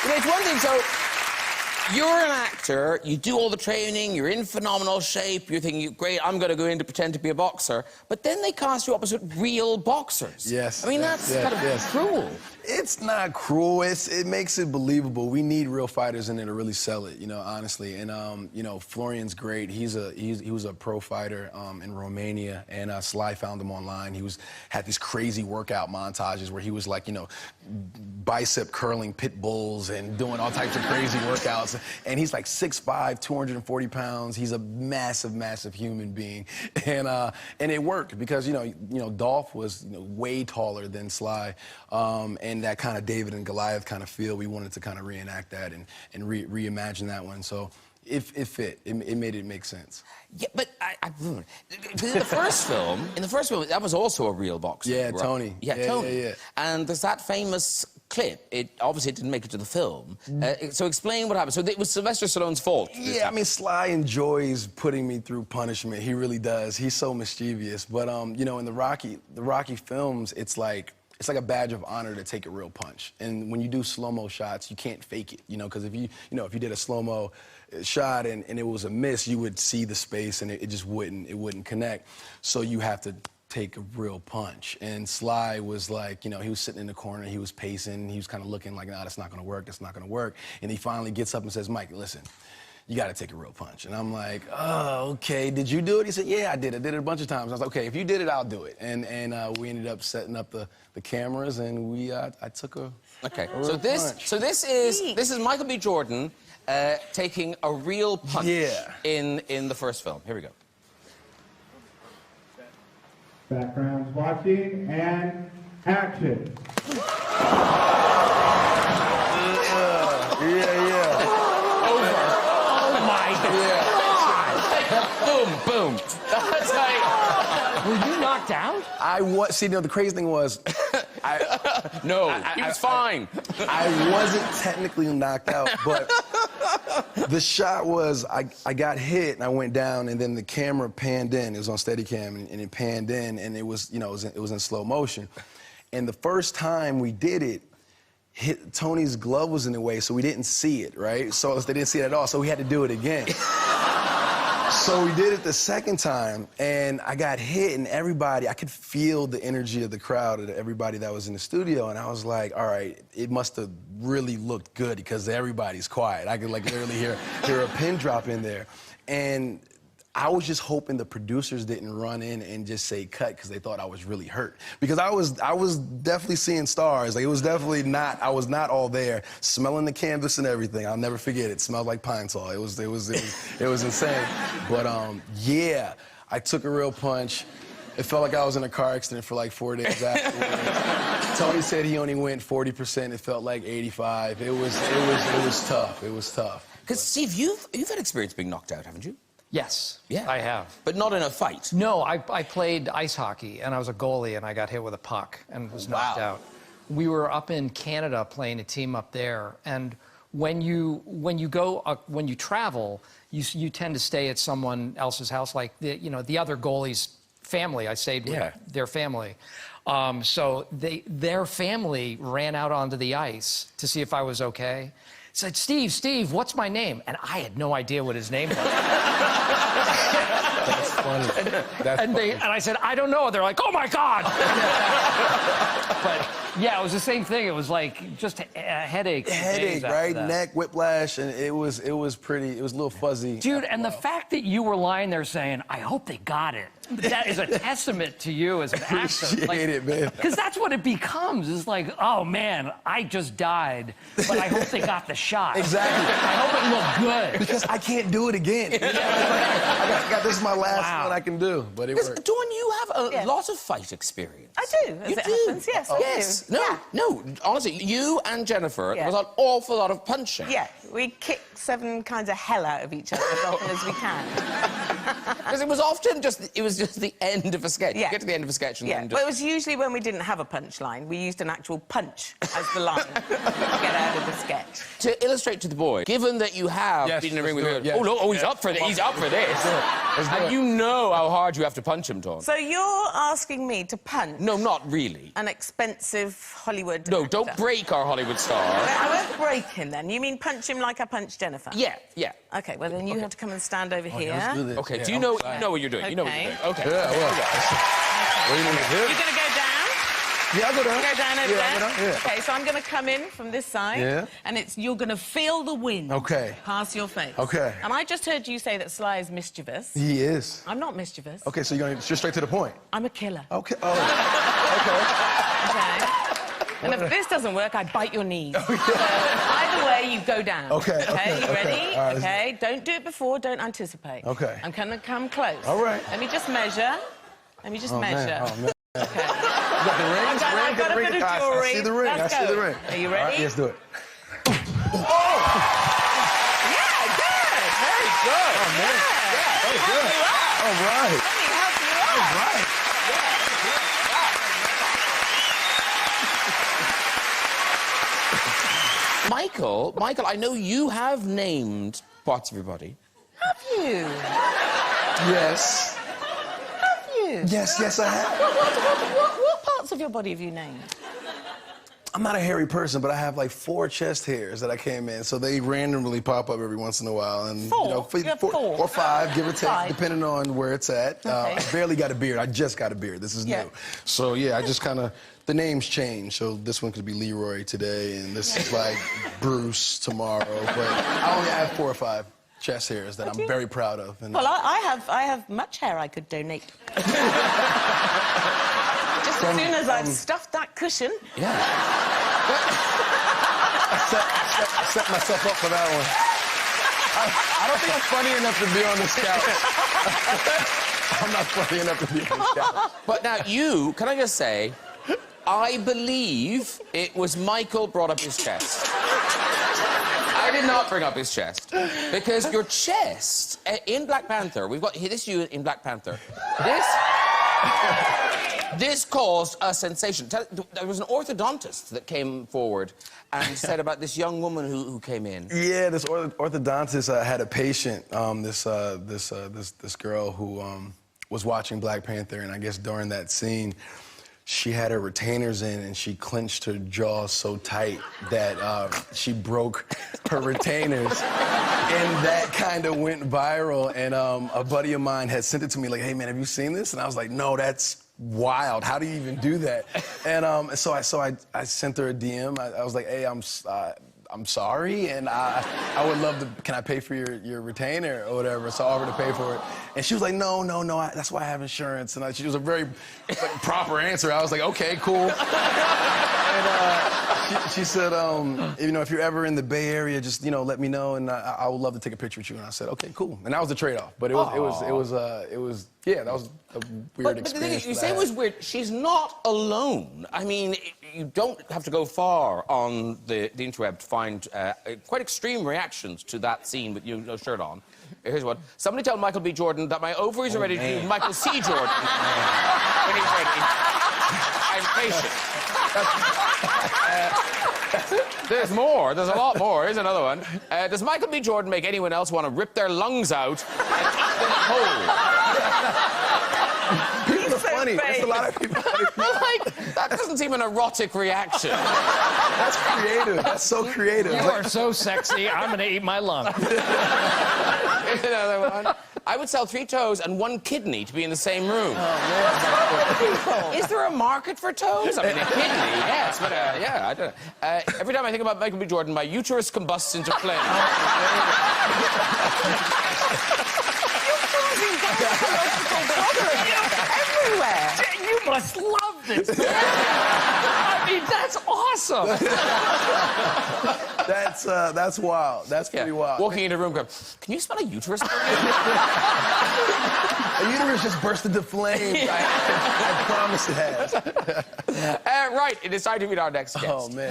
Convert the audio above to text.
You know, it's one thing, so you're an actor, you do all the training, you're in phenomenal shape, you're thinking, great, I'm going to go in to pretend to be a boxer, but then they cast you opposite real boxers. Yes. I mean, that's kind of cruel. It's not cruel. It makes it believable. We need real fighters in there to really sell it, you know, honestly. And, you know, Florian's great. He was a pro fighter in Romania, and Sly found him online. He had these crazy workout montages where he was like, you know, bicep curling pit bulls and doing all types of crazy workouts. And he's like 6'5", 240 pounds. He's a massive, massive human being. And it worked because, you know, Dolph was way taller than Sly. And that kind of David and Goliath kind of feel, we wanted to kind of reenact that and reimagine that one. So it fit. It made it make sense. Yeah, but in the first film, that was also a real boxer. Yeah, right? Tony. Yeah, Tony. Yeah. And there's that famous clip. It obviously didn't make it to the film. So explain what happened. So it was Sylvester Stallone's fault. Yeah, I mean, Sly enjoys putting me through punishment. He really does. He's so mischievous. But you know, in the Rocky films, it's like a badge of honor to take a real punch. And when you do slow-mo shots, you can't fake it, you know, because if you did a slow-mo shot and it was a miss, you would see the space and it just wouldn't connect. So you have to take a real punch. And Sly was like, you know, he was sitting in the corner, he was pacing, he was kind of looking like, nah, that's not gonna work, that's not gonna work. And he finally gets up and says, Mike, listen, you gotta take a real punch. And I'm like, oh, okay, did you do it? He said, yeah, I did it a bunch of times. I was like, okay, if you did it, I'll do it. And we ended up setting up the cameras, and I took a real punch. So this is Michael B. Jordan taking a real punch in the first film. Here we go. Backgrounds watching, and action. Boom. That's like, were you knocked out? See, you know, the crazy thing was, he was fine. I wasn't technically knocked out, but the shot was, I got hit and I went down, and then the camera panned in. It was on Steadicam, and it panned in, and it was, you know, it was in slow motion. And the first time we did it, Tony's glove was in the way, so we didn't see it, right? So they didn't see it at all, so we had to do it again. So we did it the second time, and I got hit, and everybody, I could feel the energy of the crowd, of everybody that was in the studio, and I was like, all right, it must have really looked good because everybody's quiet. I could like literally hear a pin drop in there. And I was just hoping the producers didn't run in and just say cut because they thought I was really hurt. Because I was definitely seeing stars. Like, it was definitely not, I was not all there, smelling the canvas and everything. I'll never forget it. It smelled like pine sol. It was insane. But yeah, I took a real punch. It felt like I was in a car accident for like 4 days afterwards. Tony said he only went 40%. It felt like 85. It was tough. It was tough. Because Steve, you've had experience being knocked out, haven't you? Yes, yeah, I have. But not in a fight? No, I played ice hockey, and I was a goalie, and I got hit with a puck and was knocked out. We were up in Canada playing a team up there, and when you travel, you tend to stay at someone else's house, like the other goalie's family. I stayed with their family. So their family ran out onto the ice to see if I was okay. Said, Steve, what's my name? And I had no idea what his name was. That's funny. And I said, I don't know. They're like, oh my God! But yeah, it was the same thing. It was like just a headache. Headache, right? Neck, whiplash, and it was a little fuzzy. Dude, and the fact that you were lying there saying, I hope they got it. That is a testament to you as an actor. Appreciate it, man. Because that's what it becomes. It's like, oh man, I just died, but I hope they got the shot. Exactly. I hope it looked good. Because I can't do it again. I got this is my last one I can do, but it worked. Dawn, you have a lot of fight experience. I do, as it happens, yes, I do. No, honestly, you and Jennifer, there was an awful lot of punching. Yeah, we kick 7 kinds of hell out of each other as often as we can. Because it was often just the end of a sketch. Yeah. You get to the end of a sketch and Yeah, then but it was usually when we didn't have a punchline. We used an actual punch as the line to get out of the sketch. To illustrate to the boy, given that you have been in a ring with him, he's up for this. He's up for this. And you know how hard you have to punch him, Tom. So you're asking me to punch? No, not really. An expensive Hollywood No, actor. don't break our Hollywood star. I won't break him then. You mean punch him like I punched Jennifer? Yeah, yeah. Okay, well then you have to come and stand over here. Okay, do you know what you're doing? You know what you're doing. Okay. Yeah, well. What do you mean? You're going to go down? Yeah, I'll go down. Go down over there? Yeah. Okay, so I'm going to come in from this side. Yeah. And you're going to feel the wind. Okay. Past your face. Okay. And I just heard you say that Sly is mischievous. He is. I'm not mischievous. Okay, so you're straight to the point. I'm a killer. Okay. Oh. Okay. And if this doesn't work, I bite your knees. So either way, you go down. Okay. Okay, you ready? All right, Okay, don't do it before, don't anticipate. Okay. I'm going to come close. All right. Let me just measure. Let me just measure. Man. Oh, man. Okay. You got the ring? I've got a bit of jewelry. I see the ring. Let's I see go. the ring. Are you All ready? right, let's do it. Yeah, good. Very good. Oh, man. Yeah. Oh, good. All right. Let me help you out. All right. Michael, I know you have named parts of your body. Have you? Yes. Have you? Yes, I have. What parts of your body have you named? I'm not a hairy person, but I have like 4 chest hairs that I came in, so they randomly pop up every once in a while. And, 4? You know, You have 4? Or 5, give or take, 5. depending on where it's at. Okay. I barely got a beard. I just got a beard. This is new. So, yeah, I just kind of... The names change, so this one could be Leroy today, and this is like Bruce tomorrow. But I only have 4 or 5 chest hairs that I'm very proud of. And Well, I have much hair I could donate. Just as soon as I've stuffed that cushion. Yeah. I set myself up for that one. I don't think I'm funny enough to be on this couch. I'm not funny enough to be on this couch. But now can I just say, I believe it was Michael brought up his chest. I did not bring up his chest. Because your chest, in Black Panther, we've got this you in Black Panther. This caused a sensation. There was an orthodontist that came forward and said about this young woman who came in. Yeah, this orthodontist had a patient, this girl who was watching Black Panther, and I guess during that scene, she had her retainers in and she clenched her jaw so tight that she broke her retainers. And that kind of went viral. And a buddy of mine had sent it to me like, hey, man, have you seen this? And I was like, no, that's wild. How do you even do that? And so I sent her a DM. I was like, hey, I'm sorry, and I would love to, can I pay for your retainer or whatever? So I offered to pay for it. And she was like, no, that's why I have insurance. And she was a very proper answer. I was like, okay, cool. And she said, if you're ever in the Bay Area, just, let me know, and I would love to take a picture with you. And I said, okay, cool. And that was the trade-off. But that was a weird experience. But the thing is, you say it was weird. She's not alone. I mean, you don't have to go far on the interweb to find quite extreme reactions to that scene with you no shirt on. Here's one. Somebody tell Michael B. Jordan that my ovaries are ready to do Michael C. Jordan when he's ready. I'm patient. There's more. There's a lot more. Here's another one. Does Michael B. Jordan make anyone else want to rip their lungs out and eat them whole? People are funny. There's a lot of people. That doesn't seem an erotic reaction. That's creative. That's so creative. You are so sexy, I'm gonna eat my lung. Here's another one. I would sell 3 toes and 1 kidney to be in the same room. Oh, Is there a market for toes? I mean, a kidney, yes, but yeah, I don't know. Every time I think about Michael B. Jordan, my uterus combusts into flame. Everywhere. You must love this. I mean, that's awesome. That's wild. That's pretty wild. Walking into a room, going, can you smell a uterus? A uterus just burst into flames. I promise it has. Right, it is time to meet our next guest. Oh, man.